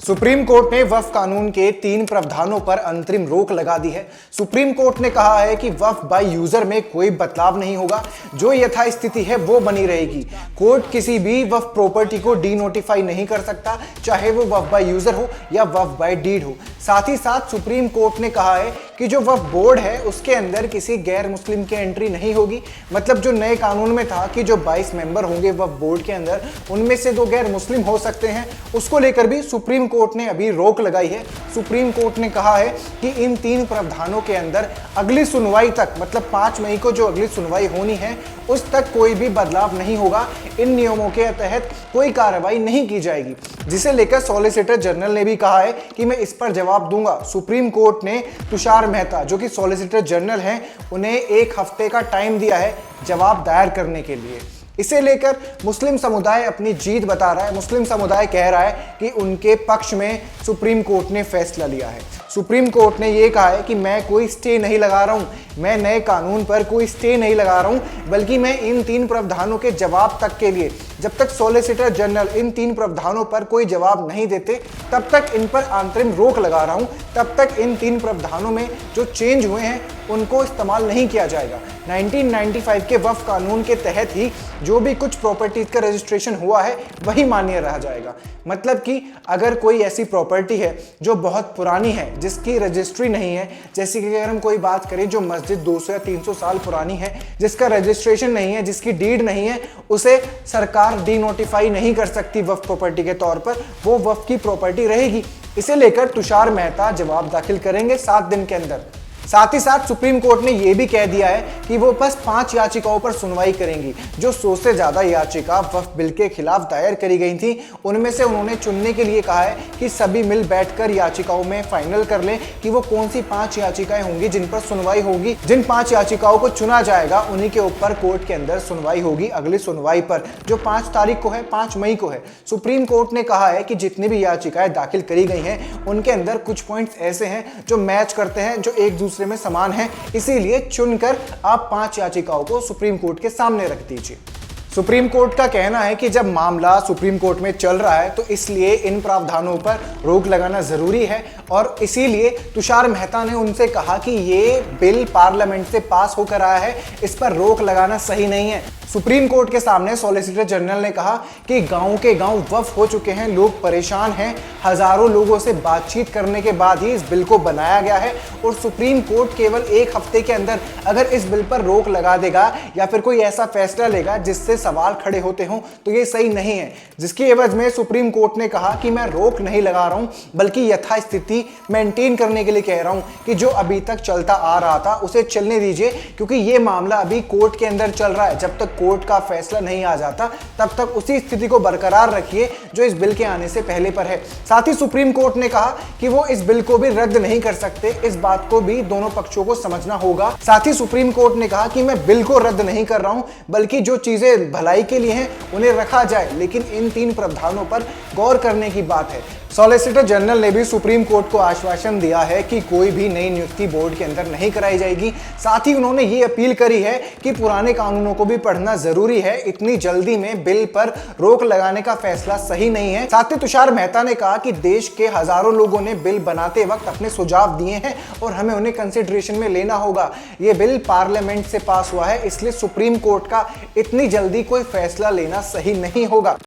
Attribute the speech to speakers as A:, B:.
A: Supreme court ने वक्फ कानून के 3 प्रावधानों पर अंतरिम रोक लगा दी है। सुप्रीम कोर्ट ने कहा है कि वक्फ बाय यूजर में कोई बदलाव नहीं होगा, जो यथास्थिति है वो बनी रहेगी। कोर्ट किसी भी वक्फ प्रॉपर्टी को डी नोटिफाई नहीं कर सकता, चाहे वो वक्फ बाय यूजर हो या वक्फ बाय डीड हो। साथ ही साथ सुप्रीम कोर्ट ने कहा है कि जो वक्फ बोर्ड है उसके अंदर किसी गैर मुस्लिम की एंट्री नहीं होगी। मतलब जो नए कानून में था कि जो 22 मेंबर होंगे वक्फ बोर्ड के अंदर, उनमें से 2 गैर मुस्लिम हो सकते हैं, उसको लेकर भी सुप्रीम कोर्ट ने अभी रोक लगाई है। सुप्रीम कोर्ट ने कहा है कि इन 3 प्रावधानों के अंदर अगली सुनवाई तक, मतलब 5 मई को जो अगली सुनवाई होनी है उस तक कोई भी बदलाव नहीं होगा। इन नियमों के तहत कोई कार्रवाई नहीं की जाएगी, जिसे लेकर सॉलिसिटर जनरल ने भी कहा है कि मैं इस पर जवाब दूंगा। सुप्रीम कोर्ट ने तुषार मेहता, जो कि सॉलिसिटर जनरल हैं, उन्हें 1 हफ्ते का टाइम दिया है जवाब दायर करने के लिए। इसे लेकर मुस्लिम समुदाय अपनी जीत बता रहा है। मुस्लिम समुदाय कह रहा है कि उनके पक्ष में सुप्रीम कोर्ट ने फैसला लिया है। सुप्रीम कोर्ट ने यह कहा है कि मैं कोई स्टे नहीं लगा रहा हूं, मैं नए कानून पर कोई स्टे नहीं लगा रहा हूं, बल्कि मैं इन 3 प्रावधानों के जवाब तक के लिए, जब तक सॉलिसिटर जनरल इन 3 प्रावधानों पर कोई जवाब नहीं देते तब तक इन पर अंतरिम रोक लगा रहा हूं। तब तक इन 3 प्रावधानों में जो चेंज हुए हैं उनको इस्तेमाल नहीं किया जाएगा। 1995 के वक्फ कानून के तहत ही जो भी कुछ प्रॉपर्टीज का रजिस्ट्रेशन हुआ है वही मान्य रह जाएगा। मतलब कि अगर कोई ऐसी प्रॉपर्टी है जो बहुत पुरानी है, जिसकी रजिस्ट्री नहीं है, जैसे कि अगर हम कोई बात करें जो मस्जिद 200 या 300 साल पुरानी है, जिसका रजिस्ट्रेशन नहीं है, जिसकी डीड नहीं है, उसे सरकार डी नोटिफाई नहीं कर सकती वक्फ प्रॉपर्टी के तौर पर, वो वक्फ की प्रॉपर्टी रहेगी। इसे लेकर तुषार मेहता जवाब दाखिल करेंगे 7 दिन के अंदर। साथ ही साथ सुप्रीम कोर्ट ने यह भी कह दिया है कि वो बस 5 याचिकाओं पर सुनवाई करेंगी। जो 100 से ज्यादा याचिका वक्फ बिल के खिलाफ दायर करी गई थी, उनमें से उन्होंने चुनने के लिए कहा है कि सभी मिल बैठकर याचिकाओं में फाइनल कर लें कि वो कौन सी 5 याचिकाएं होंगी जिन पर सुनवाई होगी। जिन 5 याचिकाओं को चुना जाएगा उन्हीं के ऊपर कोर्ट के अंदर सुनवाई होगी अगली सुनवाई पर, जो 5 तारीख को है, 5 मई को है। सुप्रीम कोर्ट ने कहा है कि जितनी भी याचिकाएं दाखिल करी गई हैं उनके अंदर कुछ पॉइंट्स ऐसे हैं जो मैच करते हैं, जो एक दूसरे में समान है, इसीलिए चुनकर आप 5 याचिकाओं को सुप्रीम कोर्ट के सामने रख दीजिए। सुप्रीम कोर्ट का कहना है कि जब मामला सुप्रीम कोर्ट में चल रहा है तो इसलिए इन प्रावधानों पर रोक लगाना जरूरी है, और इसीलिए तुषार मेहता ने उनसे कहा कि ये बिल पार्लियामेंट से पास होकर आया है, इस पर रोक लगाना सही नहीं है। सुप्रीम कोर्ट के सामने सॉलिसिटर जनरल ने कहा कि गांव के गांव वक्फ हो चुके हैं, लोग परेशान हैं, हजारों लोगों से बातचीत करने के बाद ही इस बिल को बनाया गया है, और सुप्रीम कोर्ट केवल 1 हफ्ते के अंदर अगर इस बिल पर रोक लगा देगा या फिर कोई ऐसा फैसला लेगा जिससे सवाल खड़े होते हों तो ये सही नहीं है। जिसकी एवज में सुप्रीम कोर्ट ने कहा कि मैं रोक नहीं लगा रहा हूं, बल्कि यथास्थिति मेंटेन करने के लिए कह रहा हूं कि जो अभी तक चलता आ रहा था उसे चलने दीजिए, क्योंकि ये मामला अभी कोर्ट के अंदर चल रहा है। जब तक कोर्ट का फैसला नहीं आ जाता तब तक उसी स्थिति को बरकरार रखिए जो इस बिल के आने से पहले पर है। साथ ही सुप्रीम कोर्ट ने कहा कि वो इस बिल को भी रद्द नहीं कर सकते, इस बात को भी दोनों पक्षों को समझना होगा। साथ ही सुप्रीम कोर्ट ने कहा कि मैं बिल को रद्द नहीं कर रहा हूं, बल्कि जो चीजें भलाई के लिए हैं उन्हें रखा जाए, लेकिन इन 3 प्रावधानों पर गौर करने की बात है। सॉलिसिटर जनरल ने भी सुप्रीम कोर्ट को आश्वासन दिया है कि कोई भी नई नियुक्ति बोर्ड के अंदर नहीं कराई जाएगी। साथ ही उन्होंने ये अपील करी है कि पुराने कानूनों को भी पढ़ना जरूरी है, इतनी जल्दी में बिल पर रोक लगाने का फैसला सही नहीं है। साथ ही तुषार मेहता ने कहा कि देश के हजारों लोगों ने बिल बनाते वक्त अपने सुझाव दिए हैं और हमें उन्हें कंसिडरेशन में लेना होगा। ये बिल पार्लियामेंट से पास हुआ है, इसलिए सुप्रीम कोर्ट का इतनी जल्दी कोई फैसला लेना सही नहीं होगा।